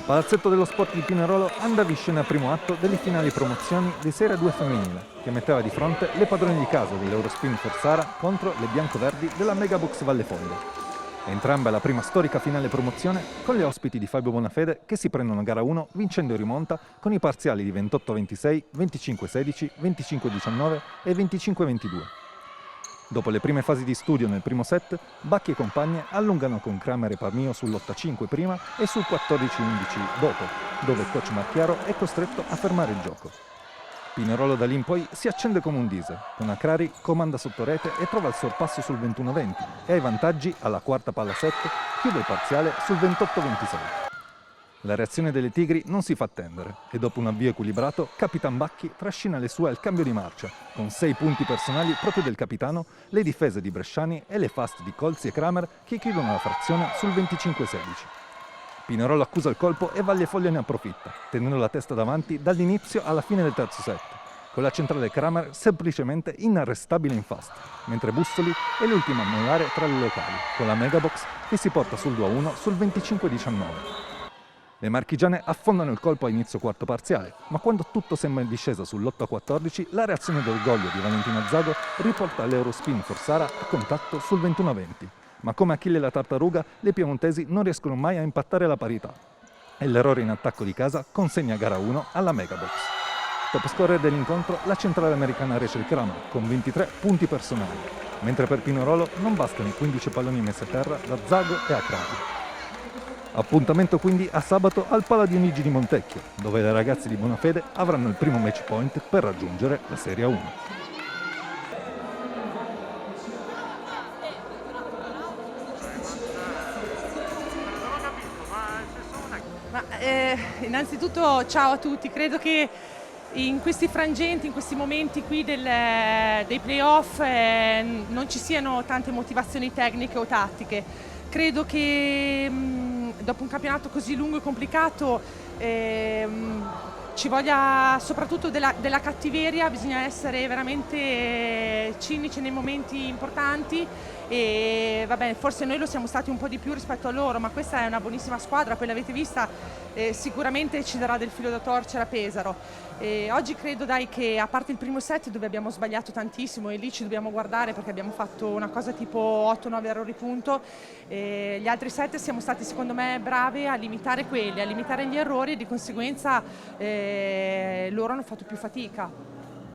Palazzetto dello Sport di Pinerolo andava in scena primo atto delle finali promozioni di Serie 2 femminile, che metteva di fronte le padrone di casa dell'Eurospin Forsara contro le biancoverdi della Megabox Valle Fondo. Entrambe alla prima storica finale promozione con le ospiti di Fabio Bonafede che si prendono gara 1 vincendo in rimonta con i parziali di 28-26, 25-16, 25-19 e 25-22. Dopo le prime fasi di studio nel primo set, Bacchi e compagne allungano con Kramer e Parmio sull'8-5 prima e sul 14-11 dopo, dove il coach Marchiaro è costretto a fermare il gioco. Pinerolo da lì in poi si accende come un diesel, con Acrari comanda sotto rete e trova il sorpasso sul 21-20 e ai vantaggi alla quarta palla 7 chiude il parziale sul 28-26. La reazione delle Tigri non si fa attendere e dopo un avvio equilibrato, Capitan Bacchi trascina le sue al cambio di marcia, con 6 punti personali proprio del capitano, le difese di Bresciani e le fast di Colzi e Kramer che chiudono la frazione sul 25-16. Pinerolo accusa il colpo e Vagliefoglia ne approfitta, tenendo la testa davanti dall'inizio alla fine del terzo set, con la centrale Kramer semplicemente inarrestabile in fast, mentre Bussoli è l'ultima a mollare tra le locali, con la Megabox che si porta sul 2-1 sul 25-19. Le marchigiane affondano il colpo a inizio quarto parziale, ma quando tutto sembra in discesa sull'8-14, la reazione d'orgoglio di Valentina Zago riporta l'Eurospin Forsara a contatto sul 21-20. Ma come Achille la tartaruga, le piemontesi non riescono mai a impattare la parità. E l'errore in attacco di casa consegna gara 1 alla Megabox. Top scorer dell'incontro la centrale americana Rachel Kramer con 23 punti personali, mentre per Pinerolo non bastano i 15 palloni messi a terra da Zago e Acrari. Appuntamento quindi a sabato al Pala Dionigi di Montecchio, dove le ragazze di Bonafede avranno il primo match point per raggiungere la Serie 1. Innanzitutto ciao a tutti, credo che in questi frangenti, in questi momenti qui dei playoff non ci siano tante motivazioni tecniche o tattiche. Credo che dopo un campionato così lungo e complicato ci voglia soprattutto della cattiveria, bisogna essere veramente cinici nei momenti importanti e va bene, forse noi lo siamo stati un po' di più rispetto a loro, ma questa è una buonissima squadra, poi l'avete vista, sicuramente ci darà del filo da torcere a Pesaro. Oggi credo che a parte il primo set dove abbiamo sbagliato tantissimo e lì ci dobbiamo guardare perché abbiamo fatto una cosa tipo 8-9 errori punto, gli altri set siamo stati secondo me bravi a limitare quelli, a limitare gli errori e di conseguenza loro hanno fatto più fatica.